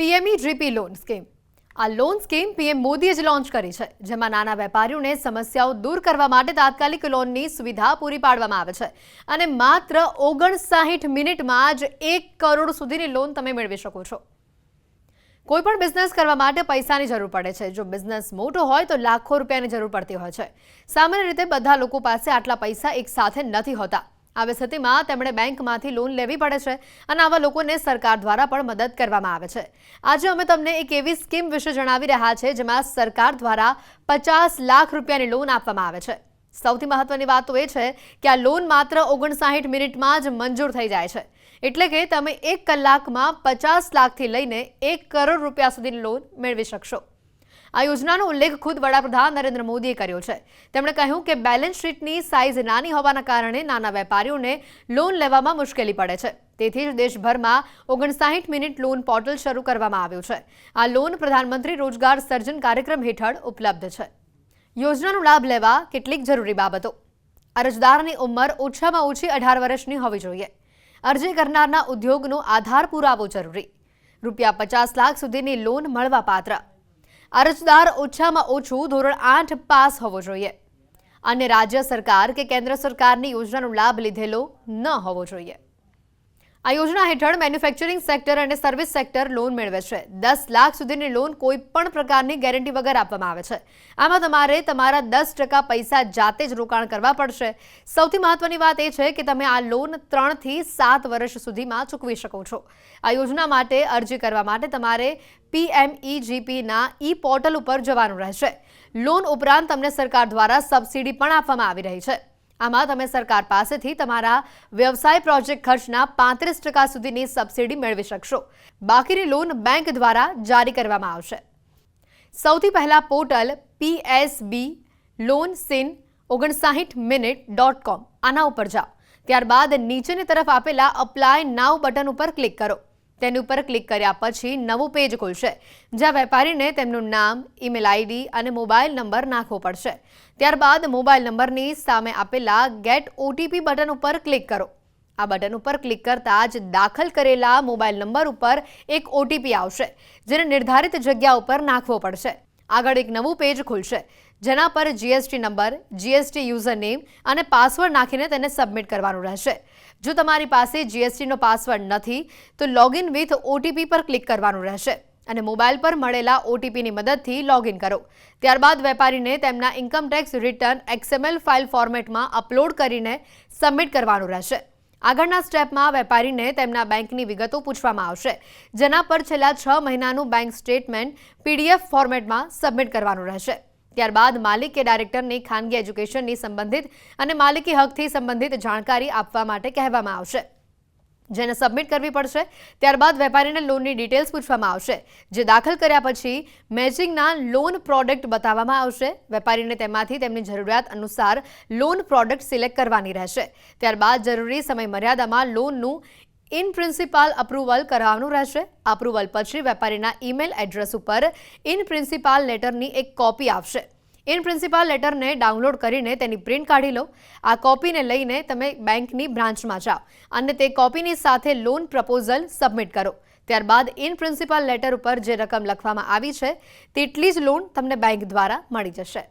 પીએમઈજીપી loan scheme આ loan scheme PM મોદીએ જ લોન્ચ કરી છે, જેમાં નાના વેપારીઓને સમસ્યાઓ દૂર કરવા માટે તાત્કાલિક લોનની સુવિધા પૂરી પાડવામાં આવે છે અને માત્ર 59 મિનિટમાં જ 1 કરોડ સુધીની લોન તમે મેળવી શકો છો। કોઈપણ બિઝનેસ કરવા માટે પૈસાની જરૂર પડે છે। જો બિઝનેસ મોટો હોય તો લાખો રૂપિયાની જરૂર પડતી હોય છે। સામાન્ય રીતે બધા લોકો પાસે આટલા પૈસા એકસાથે નથી હોતા। આવી સ્થિતિમાં તેમણે બેંકમાંથી લોન લેવી પડે છે અને આવા લોકોને સરકાર દ્વારા પણ મદદ કરવામાં આવે છે। આજે અમે તમને એક એવી સ્કીમ વિશે જણાવી રહ્યા છે જેમાં સરકાર દ્વારા 50 લાખ રૂપિયાની લોન આપવામાં આવે છે। સૌથી મહત્વની વાત તો એ છે કે આ લોન માત્ર 59 મિનિટમાં જ મંજૂર થઈ જાય છે, એટલે કે તમે 1 કલાકમાં 50 લાખથી લઈને 1 કરોડ રૂપિયા સુધીની લોન મેળવી શકશો। આ યોજનાનો ઉલ્લેખ ખુદ વડાપ્રધાન નરેન્દ્ર મોદીએ કર્યો છે। તેમણે કહ્યું કે બેલેન્સ શીટની સાઇઝ નાની હોવાના કારણે નાના વેપારીઓને લોન લેવામાં મુશ્કેલી પડે છે, તેથી જ દેશભરમાં 59 મિનિટ લોન પોર્ટલ શરૂ કરવામાં આવ્યું છે। આ લોન પ્રધાનમંત્રી રોજગાર સર્જન કાર્યક્રમ હેઠળ ઉપલબ્ધ છે। યોજનાનો લાભ લેવા કેટલીક જરૂરી બાબતો। અરજદારની ઉંમર ઓછામાં ઓછી 18 વર્ષની હોવી જોઈએ। અરજી કરનારના ઉદ્યોગનો આધાર પુરાવો જરૂરી। ₹50 લાખ સુધીની લોન મળવાપાત્ર। અરજદાર ઓછામાં ઓછું ધોરણ 8 પાસ હોવો જોઈએ અને રાજ્ય સરકાર કે કેન્દ્ર સરકારની યોજનાનો લાભ લીધેલો ન હોવો જોઈએ। આ યોજના હેઠળ મેન્યુફેક્ચરિંગ સેક્ટર અને સર્વિસ સેક્ટર લોન મેળવે છે। 10 લાખ સુધીની લોન કોઈ પણ પ્રકારની ગેરંટી વગર આપવામાં આવે છે। આમાં તમારે તમારા 10% પૈસા જાતે જ રોકાણ કરવા પડશે। સૌથી મહત્વની વાત એ છે કે તમે આ લોન 3 થી 7 વર્ષ સુધીમાં ચૂકવી શકો છો। આ યોજના માટે અરજી કરવા માટે તમારે પીએમઈજીપીના ઈ પોર્ટલ ઉપર જવાનું રહેશે। લોન ઉપરાંત તમને સરકાર દ્વારા સબસિડી પણ આપવામાં આવી રહી છે। આમાં તમે સરકાર પાસેથી તમારા વ્યવસાય પ્રોજેક્ટ ખર્ચના 35% સુધીની સબસિડી મેળવી શકશો। બાકીની લોન બેંક દ્વારા જારી કરવામાં આવશે। સૌથી પહેલા પોર્ટલ psbloansin59minute.com આના ઉપર જાઓ। ત્યારબાદ નીચેની તરફ આપેલા અપ્લાય નાઉ બટન ઉપર ક્લિક કરો। તેની ઉપર ક્લિક કર્યા પછી નવું પેજ ખુલશે, જ્યાં વેપારીને તેમનું નામ, ઈમેલ આઈડી અને મોબાઈલ નંબર નાખવો પડશે। ત્યારબાદ મોબાઈલ નંબરની સામે આપેલા ગેટ ઓટીપી બટન ઉપર ક્લિક કરો। આ બટન ઉપર ક્લિક કરતાં જ દાખલ કરેલા મોબાઈલ નંબર ઉપર એક ઓટીપી આવશે, જેને નિર્ધારિત જગ્યા ઉપર નાખવો પડશે। આગળ એક નવું પેજ ખુલશે, જેના પર GST number, GST user name અને પાસવર્ડ નાખીને તેને સબમિટ કરવાનું રહેશે। જો તમારી પાસે જીએસટીનો પાસવર્ડ નથી તો લોગિન વિથ ઓટીપી પર ક્લિક કરવાનું રહેશે અને મોબાઈલ પર મળેલા ઓટીપીની મદદથી લોગિન કરો। ત્યારબાદ વેપારીને તેમના ઇન્કમટેક્સ રિટર્ન XML ફાઇલ ફોર્મેટમાં અપલોડ કરીને સબમિટ કરવાનું રહેશે। આગળના સ્ટેપમાં વેપારીને તેમના બેંકની વિગતો પૂછવામાં આવશે, જેના પર છેલ્લા 6 મહિનાનું બેંક સ્ટેટમેન્ટ PDF ફોર્મેટમાં સબમિટ કરવાનું રહેશે। ત્યારબાદ માલિક કે ડાયરેક્ટરની ખાનગી એજ્યુકેશનની સંબંધિત અને માલિકી હકથી સંબંધિત જાણકારી આપવા માટે કહેવામાં આવશે, જેને સબમિટ કરવી પડશે। ત્યારબાદ વેપારીને લોનની ડિટેલ્સ પૂછવામાં આવશે, જે દાખલ કર્યા પછી મેચિંગના લોન પ્રોડક્ટ બતાવવામાં આવશે। વેપારીને તેમાંથી તેમની જરૂરિયાત અનુસાર લોન પ્રોડક્ટ સિલેક્ટ કરવાની રહેશે। ત્યારબાદ જરૂરી સમય મર્યાદામાં લોનનું ઇન પ્રિન્સિપાલ અપ્રુવલ કરાવવાનું રહેશે। અપ્રુવલ પછી વેપારીના ઈમેલ એડ્રેસ ઉપર ઇન પ્રિન્સિપાલ લેટરની એક કોપી આવશે। ઇન પ્રિન્સિપાલ લેટરને ડાઉનલોડ કરીને તેની પ્રિન્ટ કાઢી લો। આ કોપીને લઈને તમે બેંકની બ્રાન્ચમાં જાઓ અને તે કોપીની સાથે લોન પ્રપોઝલ સબમિટ કરો। ત્યારબાદ ઇન પ્રિન્સિપાલ લેટર ઉપર જે રકમ લખવામાં આવી છે તેટલી જ લોન તમને બેંક દ્વારા મળી જશે।